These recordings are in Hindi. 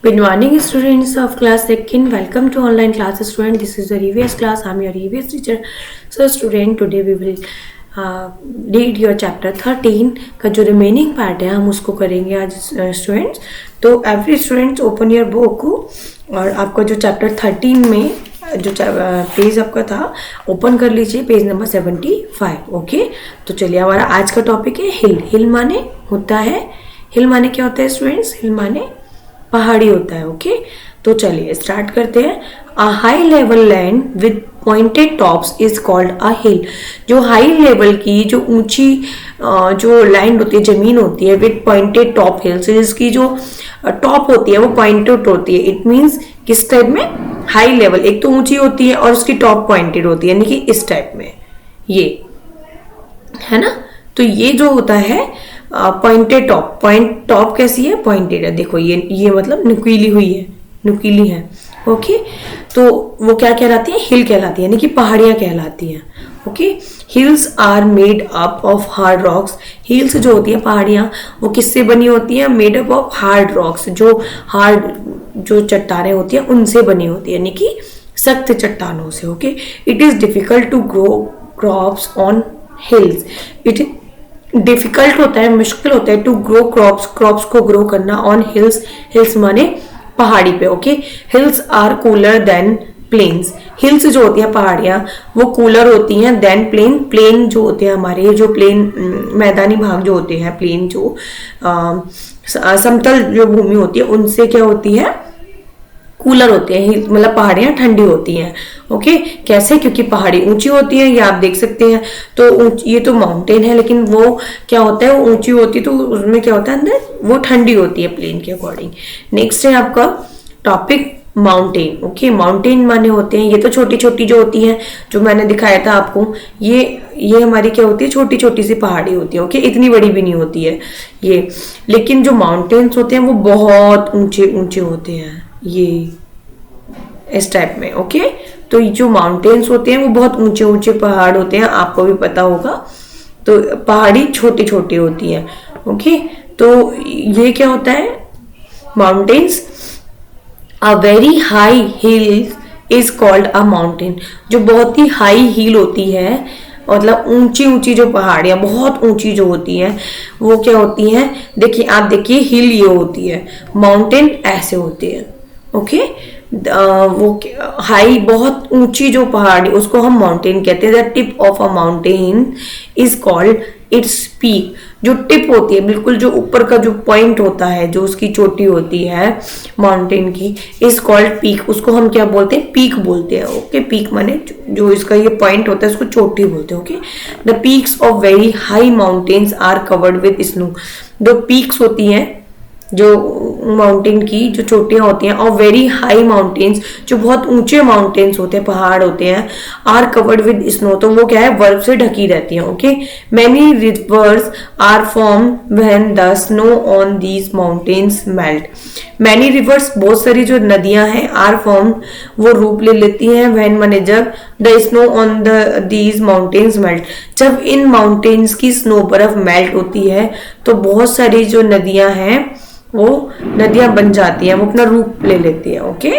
Good morning, students of class second. Welcome to online classes, student. This is your EVS class. I'm your EVS teacher. So, student, today we will read your chapter 13 का जो remaining part है हम उसको करेंगे आज students. तो every student open your book और आपका जो chapter 13 में जो पेज आपका था ओपन कर लीजिए, पेज नंबर 75. ओके, तो चलिए हमारा आज का टॉपिक है हिल. हिल माने होता है, हिल माने क्या होता है स्टूडेंट्स? हिल माने पहाड़ी होता है. ओके, तो चलिए स्टार्ट करते हैं. A high level land with pointed tops is called a hill. जो हाई लेवल की जो ऊंची जो लैंड होती है, जमीन होती है, विद पॉइंटेड टॉप हिल्स, जिसकी जो टॉप होती है वो पॉइंटेड होती है. इट मीन्स किस टाइप में? हाई लेवल, एक तो ऊंची होती है और उसकी टॉप पॉइंटेड होती है, यानी कि इस टाइप में, ये है ना. तो ये जो होता है पॉइंटेड टॉप. पॉइंट टॉप कैसी है? पॉइंटेड है. देखो ये मतलब नुकीली हुई है, नुकीली है. ओके, तो वो क्या कहलाती है? हिल कहलाती है, यानी कि पहाड़ियां कहलाती हैं. Okay, hills are made up of hard rocks. Hills जो होती है पहाड़ियां, वो किससे बनी होती है? Made up of hard rocks. जो हार्ड जो चट्टानें होती है उनसे बनी होती है, यानी कि सख्त चट्टानों से. Okay, it is difficult to grow crops on hills. It difficult होता है, मुश्किल होता है टू ग्रो क्रॉप्स को ग्रो करना ऑन हिल्स. हिल्स माने पहाड़ी पे. Okay, hills are cooler than plains. Hills जो होती है पहाड़ियां वो कूलर होती हैं देन प्लेन. प्लेन जो होते हैं हमारे, जो प्लेन मैदानी भाग जो होते हैं, प्लेन जो समतल जो भूमि होती है उनसे क्या होती है? कूलर होते हैं. मतलब पहाड़ियां ठंडी होती हैं. ओके, कैसे? क्योंकि पहाड़ी ऊंची होती है, ये आप देख सकते हैं. तो ये तो माउंटेन है, लेकिन वो क्या होता है? वो ऊंची होती है, तो उसमें क्या होता है अंदर? वो ठंडी होती है प्लेन के अकॉर्डिंग. नेक्स्ट है आपका टॉपिक माउंटेन. ओके, माउंटेन माने होते हैं, ये तो छोटी छोटी जो होती हैं, जो मैंने दिखाया था आपको, ये हमारी क्या होती है? छोटी छोटी सी पहाड़ी होती है. ओके, इतनी बड़ी भी नहीं होती है ये. लेकिन जो माउंटेन्स होते हैं वो बहुत ऊंचे ऊंचे होते हैं, ये इस टाइप में. ओके, तो जो माउंटेन्स होते हैं वो बहुत ऊंचे ऊंचे पहाड़ होते हैं, आपको भी पता होगा. तो पहाड़ी छोटी छोटी होती है. ओके, तो ये क्या होता है? Mountains. A very high heel is called a mountain. जो बहुत ही हाई हिल होती है, मतलब ऊंची ऊंची जो पहाड़ियां बहुत ऊंची जो होती हैं, वो क्या होती हैं? देखिए, आप देखिए, हिल ये होती है, माउंटेन ऐसे होती है. ओके, वो हाई बहुत ऊंची जो पहाड़ी, उसको हम माउंटेन कहते हैं. The tip of a mountain is called its peak. जो टिप होती है, बिल्कुल जो ऊपर का जो पॉइंट होता है, जो उसकी चोटी होती है माउंटेन की, इज कॉल्ड पीक. उसको हम क्या बोलते हैं? पीक बोलते हैं. ओके, पीक माने जो इसका ये पॉइंट होता है उसको चोटी बोलते हैं. Okay, the peaks of very high mountains are covered with snow. जो पीक्स होती हैं, जो माउंटेन की जो चोटियां होती हैं, और वेरी हाई माउंटेन्स, जो बहुत ऊंचे माउंटेन्स होते हैं, पहाड़ होते हैं, आर कवर्ड विद स्नो. तो वो क्या है? बर्फ से ढकी रहती हैं. Okay, many rivers are form when the snow on these mountains melt. Many rivers, बहुत सारी जो नदियां हैं, आर फॉर्म वो रूप ले लेती हैं, व्हेन माने जब, the snow on these mountains melt. जब इन माउंटेन्स की स्नो बर्फ मेल्ट होती है तो बहुत सारी जो नदियां हैं वो नदियां बन जाती हैं, वो अपना रूप ले लेती है. ओके,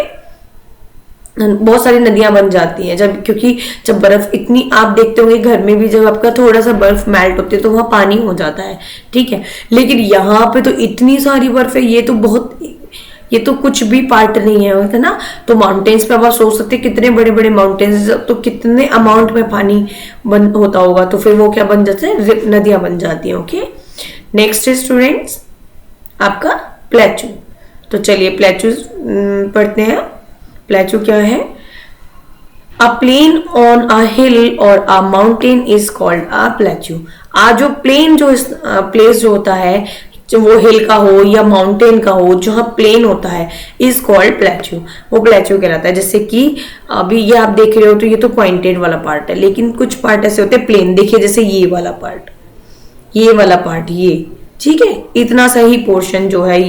बहुत सारी नदियां बन जाती हैं जब, क्योंकि जब बर्फ इतनी, आप देखते होंगे घर में भी, जब आपका थोड़ा सा बर्फ मेल्ट होती है तो वहां पानी हो जाता है. ठीक है, लेकिन यहाँ पे तो इतनी सारी बर्फ है, ये तो कुछ भी पार्ट नहीं है ना. तो माउंटेन्स पे आप सोच सकते हैं कितने बड़े बड़े माउंटेन्स, तो कितने अमाउंट में पानी होता होगा, तो फिर वो क्या बन जाते हैं? नदियां बन जाती हैं. ओके, नेक्स्ट स्टूडेंट्स आपका प्लेचू. तो चलिए प्लेचू पढ़ते हैं. प्लेचू क्या है? अ प्लेन ऑन अ हिल और अ mountain is called a plateau. जो प्लेन जो प्लेस जो होता है, जो वो हिल का हो या माउंटेन का हो, जहाँ प्लेन होता है, इज कॉल्ड प्लेचू. वो प्लेचू कहलाता है. जैसे कि अभी ये आप देख रहे हो, तो ये तो पॉइंटेड वाला पार्ट है, लेकिन कुछ पार्ट ऐसे होते हैं प्लेन. देखिए, जैसे ये वाला पार्ट, ये वाला पार्ट, ये ठीक है, इतना सही पोर्शन जो है,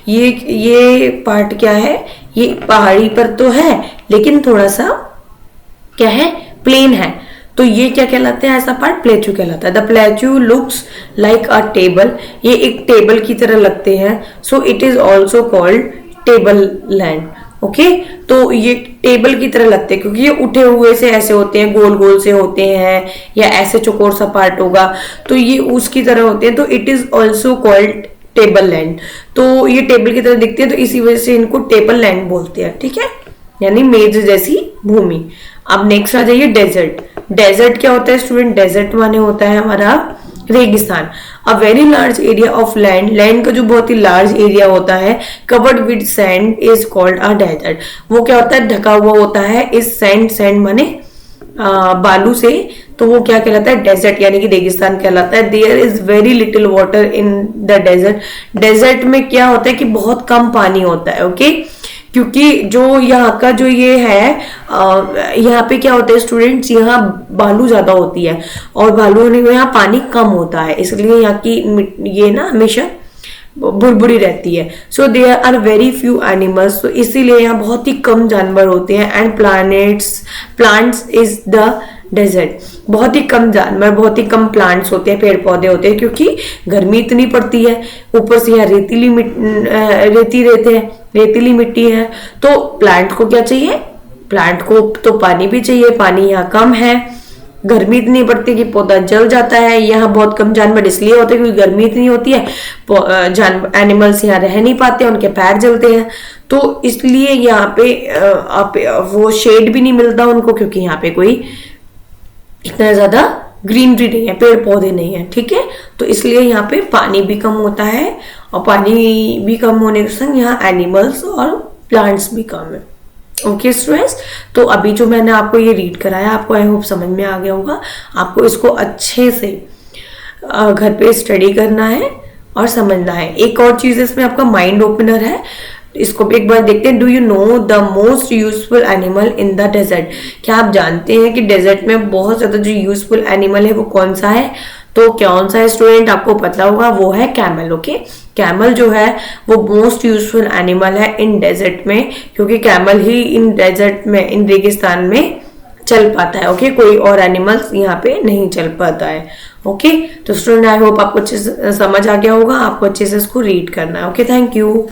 ये पार्ट क्या है? ये पहाड़ी पर तो है, लेकिन थोड़ा सा क्या है? प्लेन है. तो ये क्या कहलाते हैं? ऐसा पार्ट प्लेचू कहलाता है. The plateau looks like a table. ये एक टेबल की तरह लगते हैं. So it is also called table land. Okay, तो ये टेबल की तरह लगते हैं क्योंकि ये उठे हुए से ऐसे होते हैं, गोल गोल से होते हैं, या ऐसे चौकोर सा पार्ट होगा तो ये उसकी तरह होते हैं, तो it is also called table land. तो ये टेबल की तरह दिखते हैं तो इसी वजह से इनको टेबल लैंड बोलते हैं, ठीक है, यानी मेज जैसी भूमि। अब नेक्स्ट आ जाइए डेजर्ट। डेजर्ट क्या होता है स्टूडेंट? डेजर्ट माने होता है हमारा रेगिस्तान। A very large area of land, land का जो बहुत ही लार्ज एरिया होता है covered with sand is called a desert. वो क्या होता है? ढका हुआ होता है इस सैंड, सैंड माने बालू से, तो वो क्या कहलाता है? डेजर्ट यानी कि रेगिस्तान कहलाता है। There is very little water in the desert. Desert में क्या होता है कि बहुत कम पानी होता है। ओके, क्योंकि जो यहाँ का जो ये है यहाँ पे क्या होता है स्टूडेंट्स, यहाँ बालू ज्यादा होती है और बालू होने में यहाँ पानी कम होता है, इसलिए यहाँ की ये ना हमेशा बुरबुरी रहती है। So there are very few animals, तो इसीलिए यहाँ बहुत ही कम जानवर होते हैं। And plants is the desert, बहुत ही कम जानवर, बहुत ही कम प्लांट्स होते हैं, पेड़ पौधे होते हैं, क्योंकि गर्मी इतनी पड़ती है, ऊपर से यहाँ रेतीली मिट्टी है। तो प्लांट को क्या चाहिए? प्लांट को तो पानी भी चाहिए, पानी यहाँ कम है, गर्मी इतनी पड़ती है कि पौधा जल जाता है। यहाँ बहुत कम जानवर इसलिए होते हैं क्योंकि गर्मी इतनी होती है, एनिमल्स यहाँ रह नहीं पाते, उनके पैर जलते हैं, तो इसलिए यहाँ पे वो शेड भी नहीं मिलता उनको, क्योंकि यहाँ पे कोई इतना ज्यादा ग्रीनरी नहीं है, पेड़ पौधे नहीं है, ठीक है। तो इसलिए यहाँ पे पानी भी कम होता है, और पानी भी कम होने के संग यहाँ एनिमल्स और प्लांट्स भी कम है। ओके स्टूडेंट्स, तो अभी जो मैंने आपको ये रीड कराया आपको आई होप समझ में आ गया होगा। आपको इसको अच्छे से घर पे स्टडी करना है और समझना है। एक और चीज इसमें आपका माइंड ओपनर है, इसको भी एक बार देखते हैं। Do you know the most useful animal in the desert? क्या आप जानते हैं कि डेजर्ट में बहुत ज्यादा जो यूजफुल एनिमल है वो कौन सा है? तो कौन सा है स्टूडेंट? आपको पता होगा, वो है कैमल। ओके, कैमल जो है वो मोस्ट यूजफुल एनिमल है इन डेजर्ट में, क्योंकि कैमल ही इन डेजर्ट में, इन रेगिस्तान में चल पाता है। ओके, कोई और एनिमल्स यहाँ पे नहीं चल पाता है। ओके, तो स्टूडेंट आई होप आपको अच्छे से समझ आ गया होगा, आपको अच्छे से इसको रीड करना है। Okay, thank you.